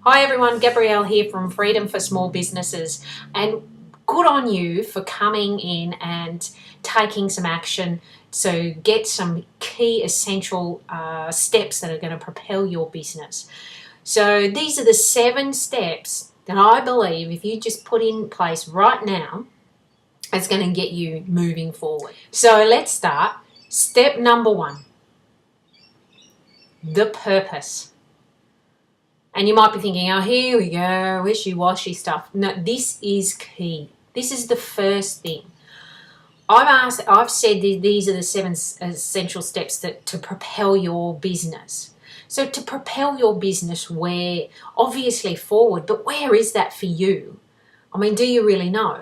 Hi everyone, Gabrielle here from Freedom for Small Businesses, and good on you for coming in and taking some action to get some key essential steps that are going to propel your business. So these are the 7 steps that I believe if you just put in place right now, it's going to get you moving forward. So let's start. Step number 1, the purpose. And you might be thinking, oh, here we go, wishy-washy stuff. No, this is key. This is the first thing. I've said these are the 7 essential steps to propel your business. So to propel your business, where obviously forward, but where is that for you? I mean, do you really know?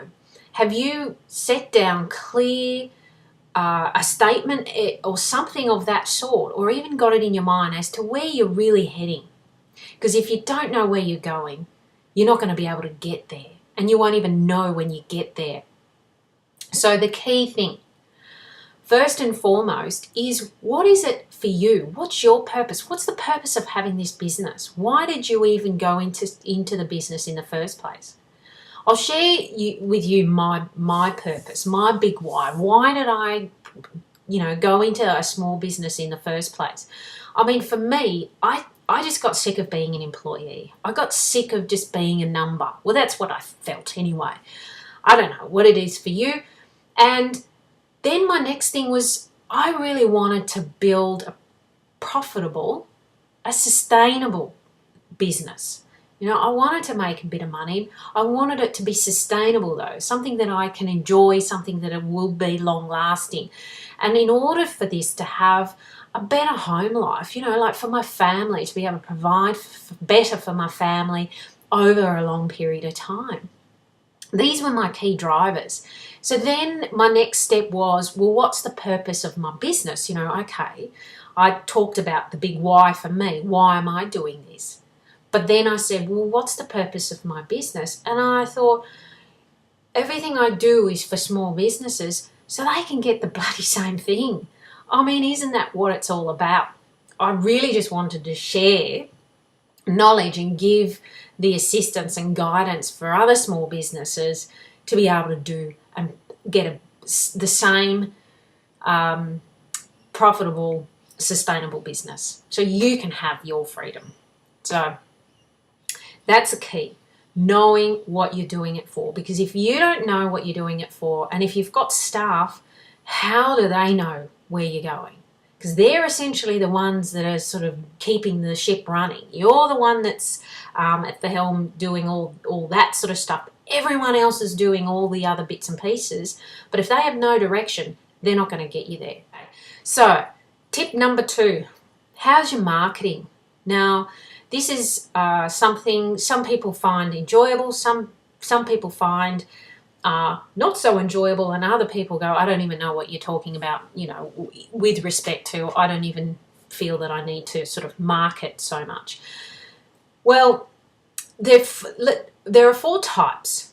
Have you set down clear a statement or something of that sort, or even got it in your mind as to where you're really heading? Because if you don't know where you're going, you're not going to be able to get there, and you won't even know when you get there. So the key thing, first and foremost, is what is it for you? What's your purpose? What's the purpose of having this business? Why did you even go into the business in the first place? I'll share with you my purpose, my big why. Why did I, go into a small business in the first place? I mean, for me, I just got sick of being an employee. I got sick of just being a number. Well, that's what I felt anyway. I don't know what it is for you. And then my next thing was I really wanted to build a profitable, a sustainable business. I wanted to make a bit of money. I wanted it to be sustainable though, something that I can enjoy, something that it will be long lasting. And in order for this to have a better home life, like for my family, to be able to provide better for my family over a long period of time. These were my key drivers. So then my next step was, well, what's the purpose of my business? Okay, I talked about the big why for me. Why am I doing this? But then I said, well, what's the purpose of my business? And I thought, everything I do is for small businesses so they can get the bloody same thing. I mean, isn't that what it's all about? I really just wanted to share knowledge and give the assistance and guidance for other small businesses to be able to do and get the same profitable, sustainable business so you can have your freedom. So that's a key, knowing what you're doing it for. Because if you don't know what you're doing it for, and if you've got staff, how do they know where you're going? Because they're essentially the ones that are sort of keeping the ship running. You're the one that's at the helm doing all that sort of stuff. Everyone else is doing all the other bits and pieces. But if they have no direction, they're not going to get you there. So tip number 2, how's your marketing? Now, this is something some people find enjoyable, some people find not so enjoyable, and other people go, I don't even know what you're talking about, with respect to, I don't even feel that I need to sort of market so much. Well, there are 4 types.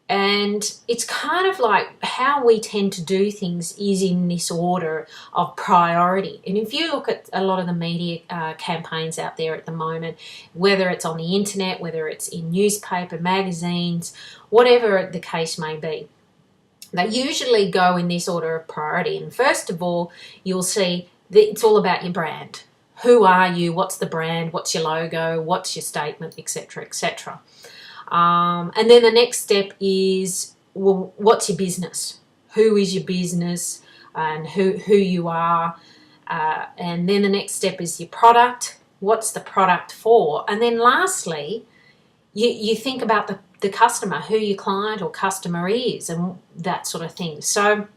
And it's kind of like how we tend to do things is in this order of priority. And if you look at a lot of the media campaigns out there at the moment, whether it's on the internet, whether it's in newspaper, magazines, whatever the case may be, they usually go in this order of priority. And first of all, you'll see that it's all about your brand. Who are you? What's the brand? What's your logo? What's your statement, etc., etc. And then the next step is, well, what's your business? Who is your business and who you are? And then the next step is your product. What's the product for? And then lastly, you think about the customer, who your client or customer is, and that sort of thing. So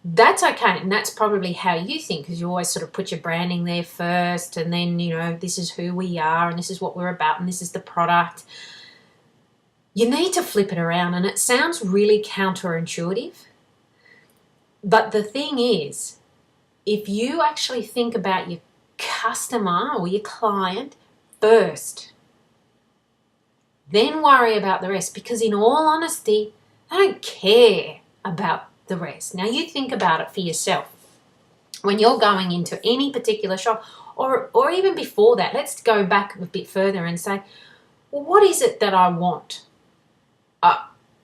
that's okay, and that's probably how you think, because you always sort of put your branding there first, and then, this is who we are, and this is what we're about, and this is the product. You need to flip it around, and it sounds really counterintuitive, but the thing is, if you actually think about your customer or your client first, then worry about the rest, because in all honesty, they don't care about the rest. Now you think about it for yourself. When you're going into any particular shop, Or even before that, let's go back a bit further and say, well, what is it that I want?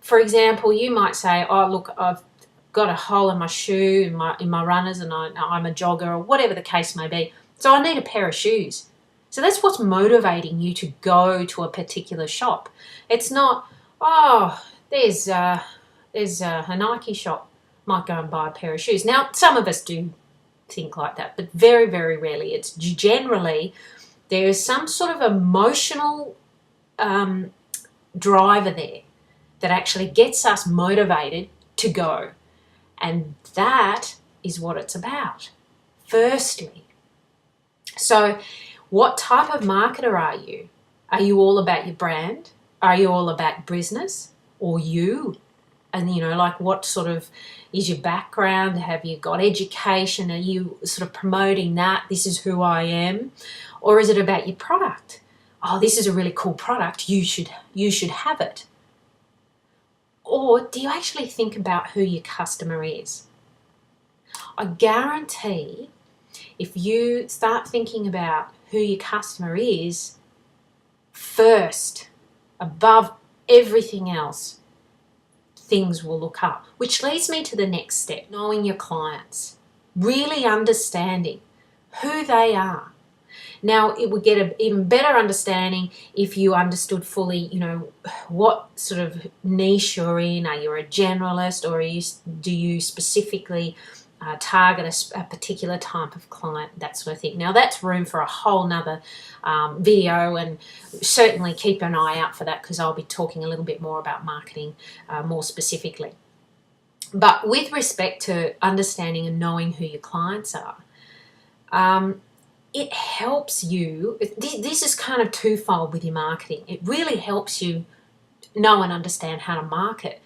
For example, you might say, oh, look, I've got a hole in my shoe, in my runners, and I'm a jogger, or whatever the case may be. So I need a pair of shoes. So that's what's motivating you to go to a particular shop. It's not, oh, there's a Nike shop, might go and buy a pair of shoes. Now, some of us do think like that, but very, very rarely. It's generally there is some sort of emotional driver there that actually gets us motivated to go. And that is what it's about, firstly. So what type of marketer are you? Are you all about your brand? Are you all about business or you? And, you know, like what sort of is your background? Have you got education? Are you sort of promoting that? This is who I am. Or is it about your product? Oh, this is a really cool product. You should have it. Or do you actually think about who your customer is? I guarantee if you start thinking about who your customer is first, above everything else, things will look up. Which leads me to the next step, knowing your clients, really understanding who they are. Now, it would get an even better understanding if you understood fully, you know, what sort of niche you're in. Are you a generalist, or do you specifically target a particular type of client, that sort of thing. Now, that's room for a whole nother video, and certainly keep an eye out for that, because I'll be talking a little bit more about marketing more specifically. But with respect to understanding and knowing who your clients are, it helps you. This is kind of twofold with your marketing. It really helps you know and understand how to market.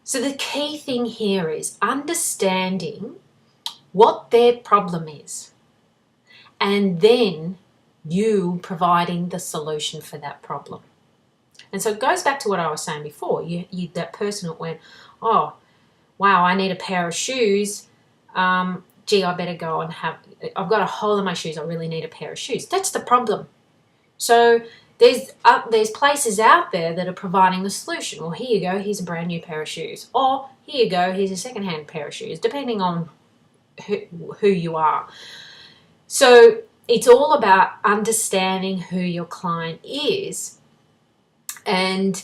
So the key thing here is understanding what their problem is, and then you providing the solution for that problem. And so it goes back to what I was saying before. You that person that went, oh, wow, I need a pair of shoes. Gee, I better go and I've got a hole in my shoes. I really need a pair of shoes. That's the problem. So there's places out there that are providing the solution. Well, here you go. Here's a brand new pair of shoes. Or here you go. Here's a secondhand pair of shoes, depending on who you are. So it's all about understanding who your client is, and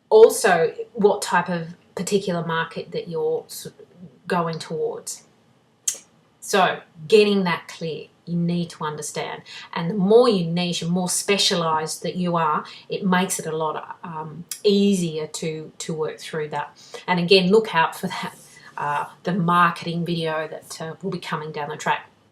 also what type of particular market that you're going towards. So getting that clear, you need to understand. And the more you niche and more specialised that you are, it makes it a lot easier to work through that. And again, look out for that, the marketing video that will be coming down the track.